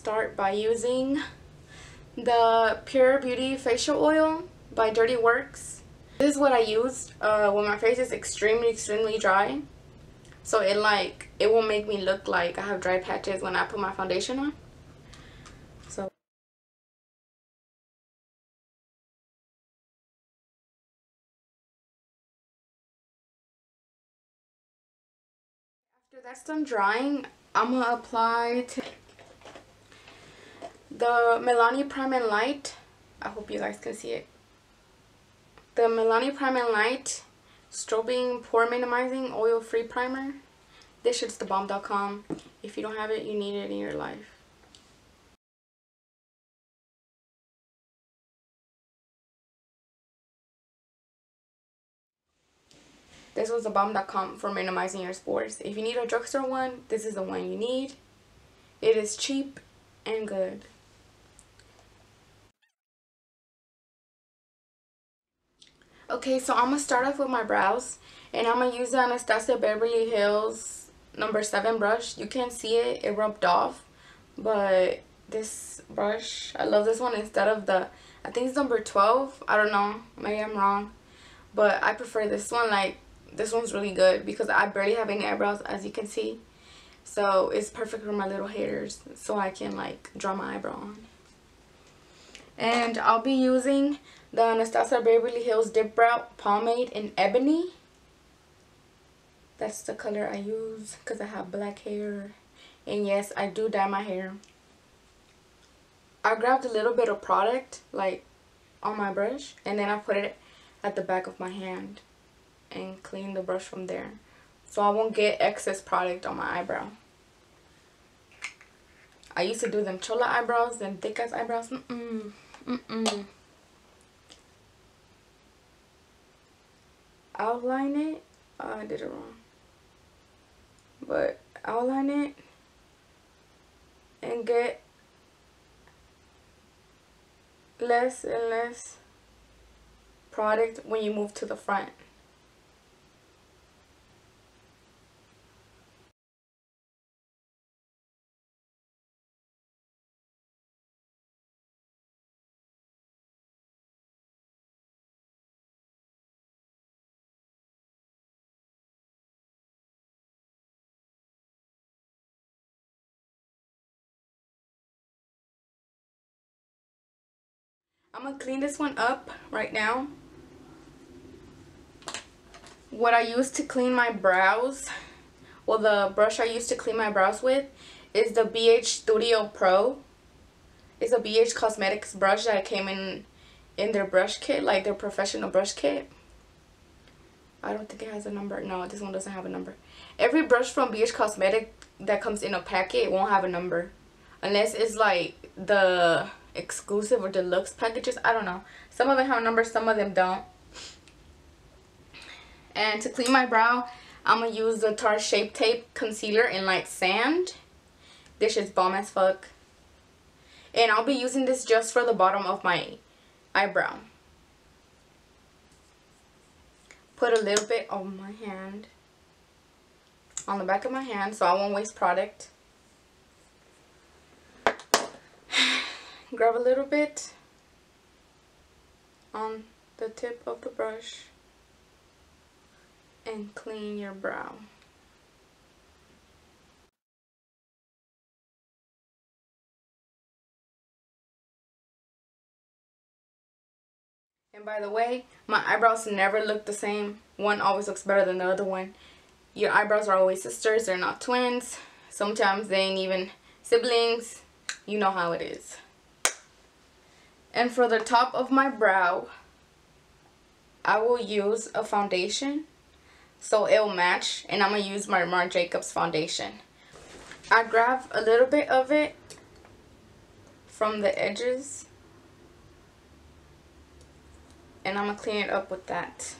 start by using the Pure Beauty Facial Oil by Dirty Works. This is what I use when my face is extremely dry. So it won't make me look like I have dry patches when I put my foundation on. So after that's done drying, I'm gonna apply the Milani Prime and Light. I hope you guys can see it. The Milani Prime and Light Strobing Pore Minimizing Oil Free Primer. This shit's thebomb.com. If you don't have it, you need it in your life. This was thebomb.com for minimizing your spores. If you need a drugstore one, this is the one you need. It is cheap and good. Okay, so I'm going to start off with my brows. And I'm going to use the Anastasia Beverly Hills number 7 brush. You can't see it. It rubbed off. But this brush, I love this one instead of the, I think it's number 12. I don't know. Maybe I'm wrong. But I prefer this one. Like, this one's really good because I barely have any eyebrows, as you can see. So it's perfect for my little haters, so I can like draw my eyebrow on. And I'll be using the Anastasia Beverly Hills Dip Brow Pomade in Ebony. That's the color I use because I have black hair. And yes, I do dye my hair. I grabbed a little bit of product like on my brush, and then I put it at the back of my hand and clean the brush from there, so I won't get excess product on my eyebrow. I used to do them chola eyebrows, them thick ass eyebrows. Outline it. Oh, I did it wrong. But outline it and get less and less product when you move to the front. I'm gonna clean this one up right now. What I use to clean my brows, well, the brush I use to clean my brows with is the BH Studio Pro. It's a BH Cosmetics brush that came in their brush kit, like their professional brush kit. I don't think it has a number. No, this one doesn't have a number. Every brush from BH Cosmetics that comes in a packet won't have a number, unless it's like the exclusive or deluxe packages. I don't know. Some of them have numbers, some of them don't. And to clean my brow, I'm gonna use the Tarte Shape Tape Concealer in Light Sand. This is bomb as fuck. And I'll be using this just for the bottom of my eyebrow. Put a little bit on my hand, on the back of my hand, so I won't waste product. Grab a little bit on the tip of the brush and clean your brow. And by the way, my eyebrows never look the same. One always looks better than the other one. Your eyebrows are always sisters, they're not twins. Sometimes they ain't even siblings. You know how it is. And for the top of my brow, I will use a foundation so it'll match, and I'm going to use my Marc Jacobs foundation. I grab a little bit of it from the edges, and I'm going to clean it up with that.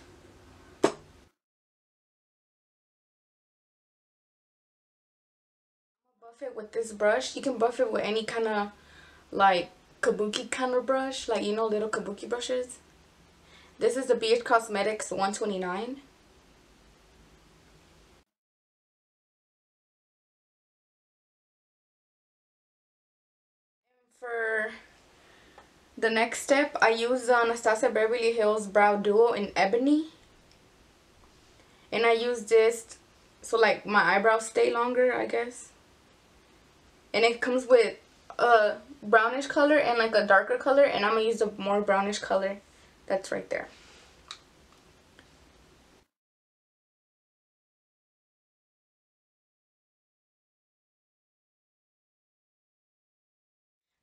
Buff it with this brush. You can buff it with any kind of like kabuki kind of brush, like, you know, little kabuki brushes. This is the BH Cosmetics 129. the next step, I use the Anastasia Beverly Hills Brow Duo in Ebony. And I use this so like my eyebrows stay longer, I guess. And it comes with a brownish color and like a darker color, and I'm going to use the more brownish color that's right there.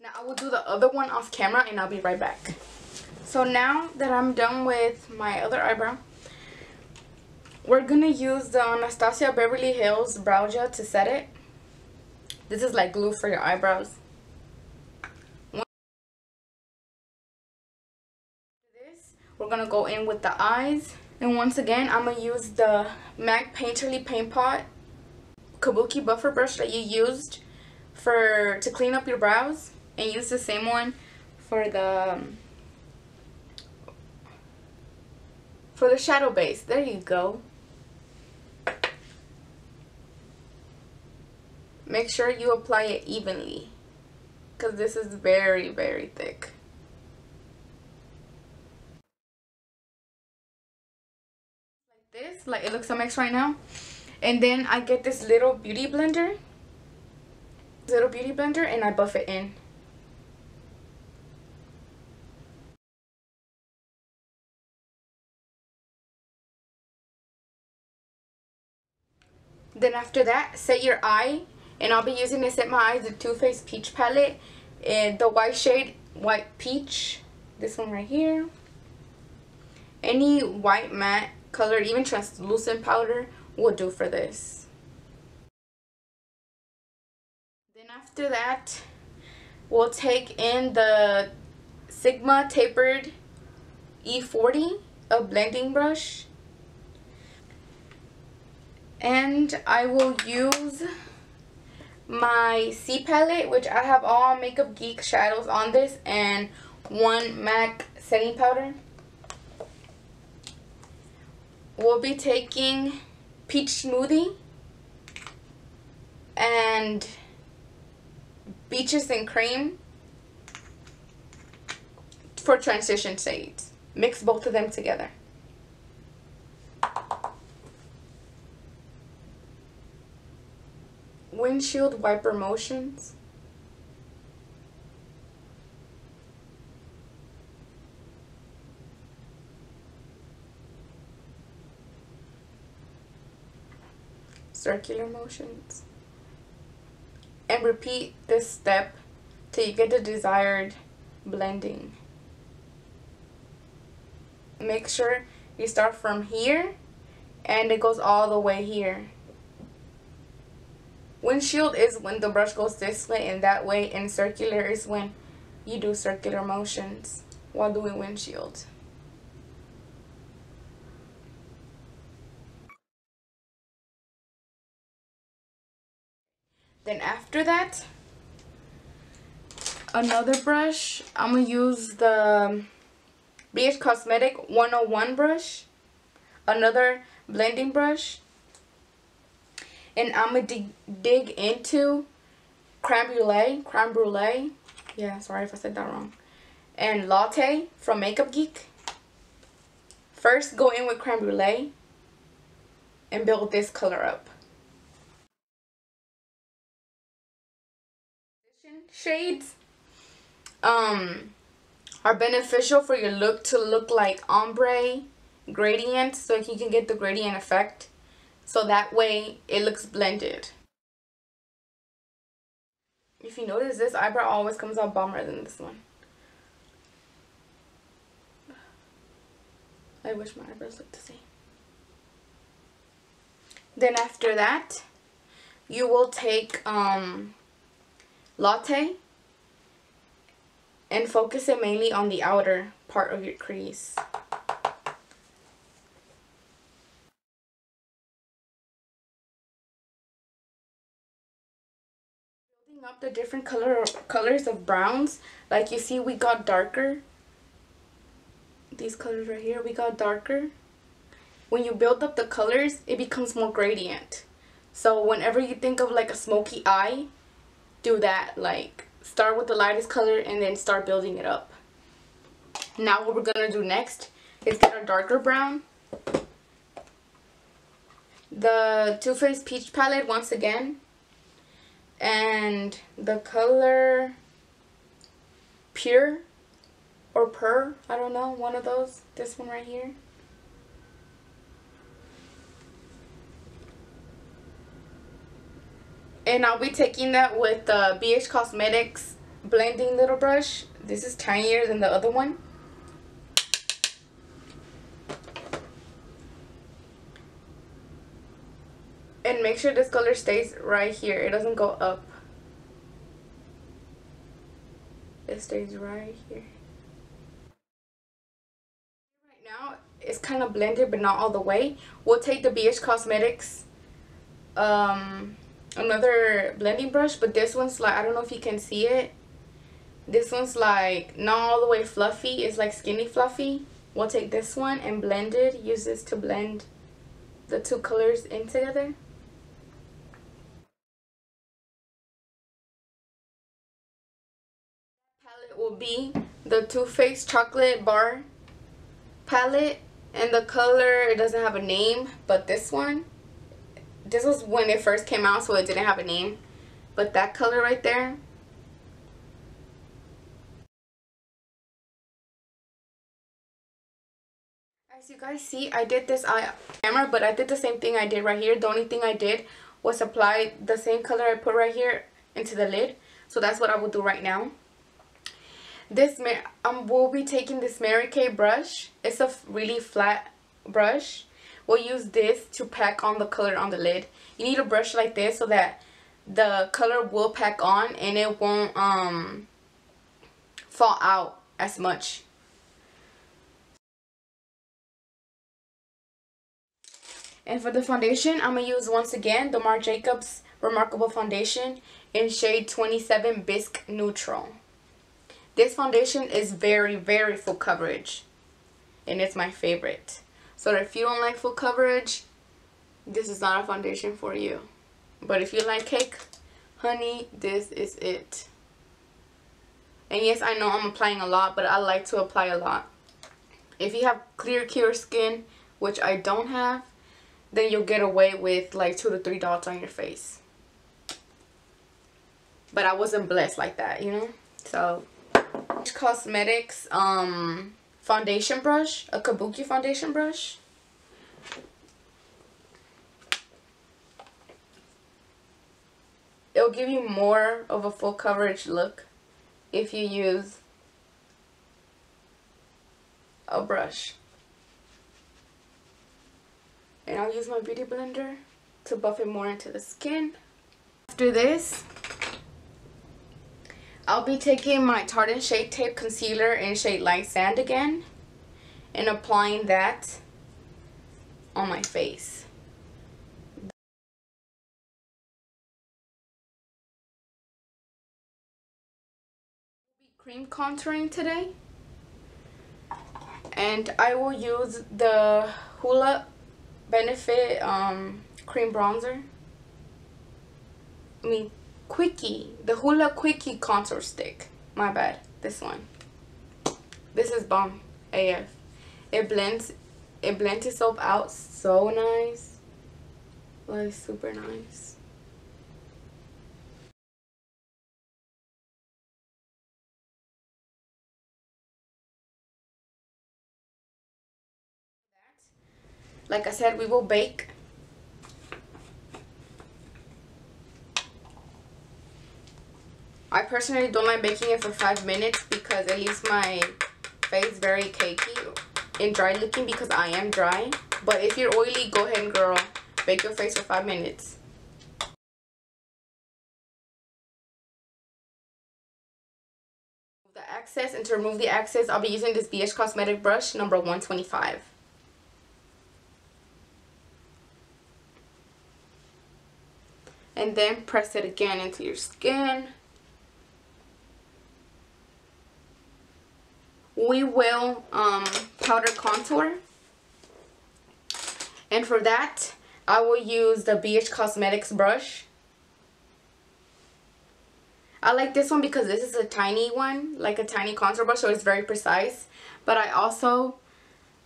Now I will do the other one off camera and I'll be right back. So now that I'm done with my other eyebrow, we're going to use the Anastasia Beverly Hills Brow Gel to set it. This is like glue for your eyebrows. We're going to go in with the eyes. And once again, I'm going to use the MAC Painterly Paint Pot Kabuki Buffer Brush that you used to clean up your brows. And use the same one for the shadow base. There you go. Make sure you apply it evenly, because this is very, very thick. Like this, like it looks a mix right now. And then I get this little beauty blender. And I buff it in. Then after that, set your eye, and I'll be using to set my eyes the Too Faced Peach Palette in the white shade White Peach. This one right here. Any white matte color, even translucent powder will do for this. Then after that, we'll take in the Sigma Tapered E40, a blending brush. And I will use my C palette, which I have all Makeup Geek shadows on this, and one MAC setting powder. We'll be taking Peach Smoothie and Beaches and Cream for transition shades. Mix both of them together. Windshield wiper motions. Circular motions. And repeat this step till you get the desired blending. Make sure you start from here and it goes all the way here. Windshield is when the brush goes this way and that way, and circular is when you do circular motions while doing windshield. Then after that, another brush, I'm going to use the BH Cosmetic 101 brush, another blending brush. And I'm going to dig into creme brulee, yeah, sorry if I said that wrong, and latte from Makeup Geek. First, go in with creme brulee and build this color up. Shades are beneficial for your look to look like ombre gradient, so you can get the gradient effect. So that way it looks blended. If you notice, this eyebrow always comes out bomber than this one. I wish my eyebrows looked the same. Then after that, you will take latte and focus it mainly on the outer part of your crease. Building up the different colors of browns, like you see we got darker. These colors right here, we got darker. When you build up the colors, it becomes more gradient. So whenever you think of like a smoky eye, do that. Like start with the lightest color and then start building it up. Now what we're gonna do next is get a darker brown. The Too Faced Peach palette once again. And the color Pure or Purr, I don't know, one of those. This one right here. And I'll be taking that with the BH Cosmetics blending little brush. This is tinier than the other one. And make sure this color stays right here. It doesn't go up. It stays right here. Right now, it's kind of blended, but not all the way. We'll take the BH Cosmetics another blending brush, but this one's like, I don't know if you can see it. This one's like not all the way fluffy. It's like skinny fluffy. We'll take this one and blend it. Use this to blend the two colors in together. Palette will be the Too Faced Chocolate Bar palette, and the color, it doesn't have a name, but this one, this was when it first came out, so it didn't have a name, but that color right there, as you guys see, I did this on camera, but I did the same thing I did right here. The only thing I did was apply the same color I put right here into the lid, so that's what I will do right now. This we'll be taking this Mary Kay brush. It's a really flat brush. We'll use this to pack on the color on the lid. You need a brush like this so that the color will pack on and it won't fall out as much. And for the foundation, I'm going to use once again the Marc Jacobs Remarkable Foundation in shade 27 Bisque Neutral. This foundation is very, very full coverage, and it's my favorite. So if you don't like full coverage, this is not a foundation for you. But if you like cake, honey, this is it. And yes, I know I'm applying a lot, but I like to apply a lot. If you have clear skin, which I don't have, then you'll get away with like 2 to 3 dots on your face. But I wasn't blessed like that, you know? So Cosmetics foundation brush, a kabuki foundation brush. It'll give you more of a full coverage look if you use a brush. And I'll use my beauty blender to buff it more into the skin. After this, I'll be taking my Tarte Shade Tape Concealer in shade Light Sand again and applying that on my face. Cream contouring today, and I will use the Hoola Benefit cream bronzer. Quickie, the Hoola Quickie contour stick. My bad, this one. This is bomb AF. It blends itself out so nice, like super nice. Like I said, we will bake. I personally don't like baking it for 5 minutes because it leaves my face very cakey and dry looking because I am dry. But if you're oily, go ahead and girl, bake your face for 5 minutes. The excess, and to remove the excess, I'll be using this BH Cosmetic brush number 125. And then press it again into your skin. We will powder contour, and for that I will use the BH Cosmetics brush. I like this one because this is a tiny one, like a tiny contour brush, so it's very precise. But I also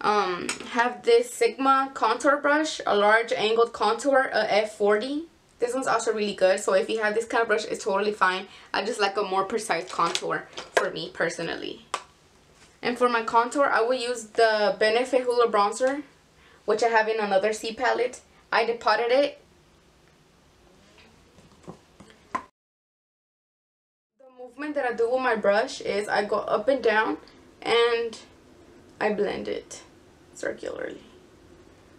have this Sigma contour brush, a large angled contour, a F40. This one's also really good, so if you have this kind of brush, it's totally fine. I just like a more precise contour for me personally. And for my contour, I will use the Benefit Hoola Bronzer, which I have in another C palette. I depotted it. The movement that I do with my brush is I go up and down and I blend it circularly.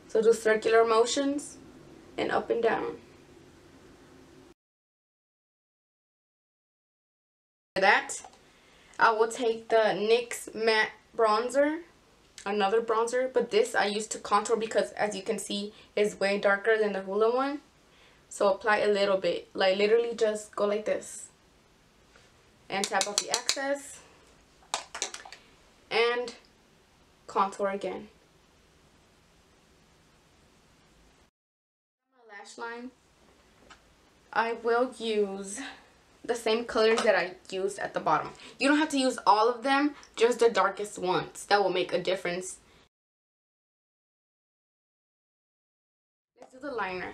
So do circular motions and up and down. For that, I will take the NYX matte bronzer, another bronzer, but this I use to contour because, as you can see, is way darker than the Hoola one. So apply a little bit, like literally just go like this and tap off the excess and contour again. My lash line, I will use the same colors that I used at the bottom. You don't have to use all of them, just the darkest ones. That will make a difference. Let's do the liner.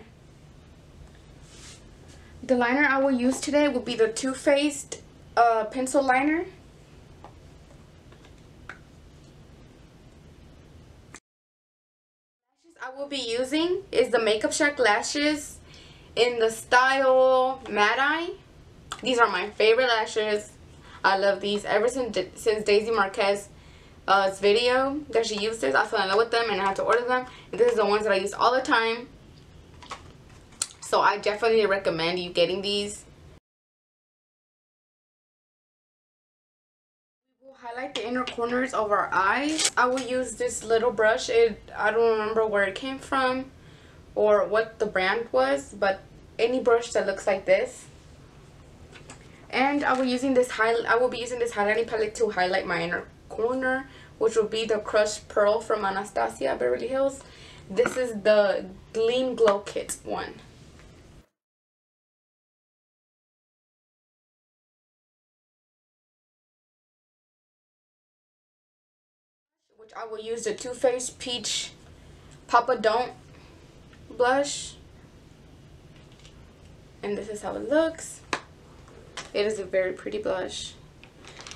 The liner I will use today will be the Too Faced pencil liner. Lashes I will be using is the Makeup Shack lashes in the style Mad Eye. These are my favorite lashes. I love these. Ever since Daisy Marquez's video that she used this, I fell in love with them and I had to order them. And this is the ones that I use all the time. So I definitely recommend you getting these. We will highlight the inner corners of our eyes. I will use this little brush. I don't remember where it came from or what the brand was, but any brush that looks like this. And I will be using this highlighting palette to highlight my inner corner, which will be the Crushed Pearl from Anastasia Beverly Hills. This is the Gleam Glow Kit one. Which I will use the Too Faced Peach Papa Don't blush. And this is how it looks. It is a very pretty blush.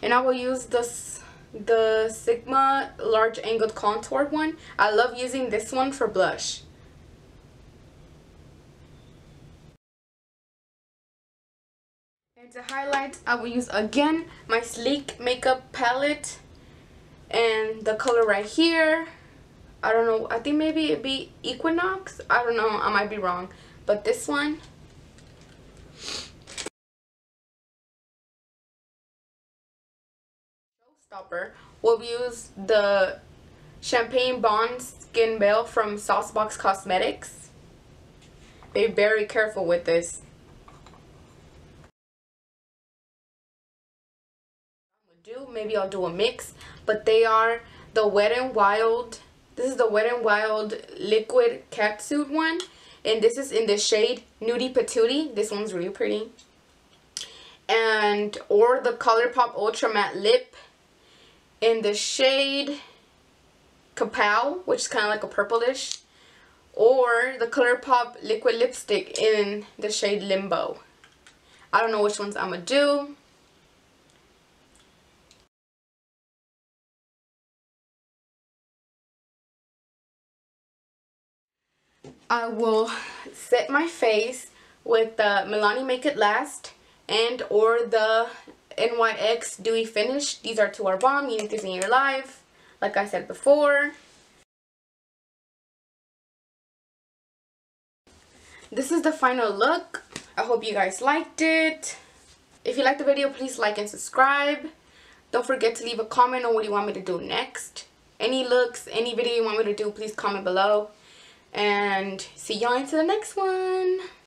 And I will use the Sigma large angled contour one. I love using this one for blush. And to highlight, I will use again my Sleek makeup palette and the color right here. I don't know, I think maybe it'd be Equinox. I don't know, I might be wrong. But this one. Stopper. We'll use the Champagne Bond Skin Veil from Saucebox Cosmetics. Be very careful with this. Maybe I'll do a mix, but they are the Wet n Wild. This is the Wet n Wild liquid catsuit one, and this is in the shade Nudie Patootie. This one's really pretty. And or the ColourPop Ultra Matte Lip in the shade Kapow, which is kind of like a purplish, or the ColourPop liquid lipstick in the shade Limbo. I don't know which ones I'm gonna do. I will set my face with the Milani Make It Last and or the NYX Dewy Finish. These are two are bomb. You need these in your life, like I said before. This is the final look. I hope you guys liked it. If you liked the video, please like and subscribe. Don't forget to leave a comment on what you want me to do next. Any looks, any video you want me to do, please comment below. And see y'all into the next one.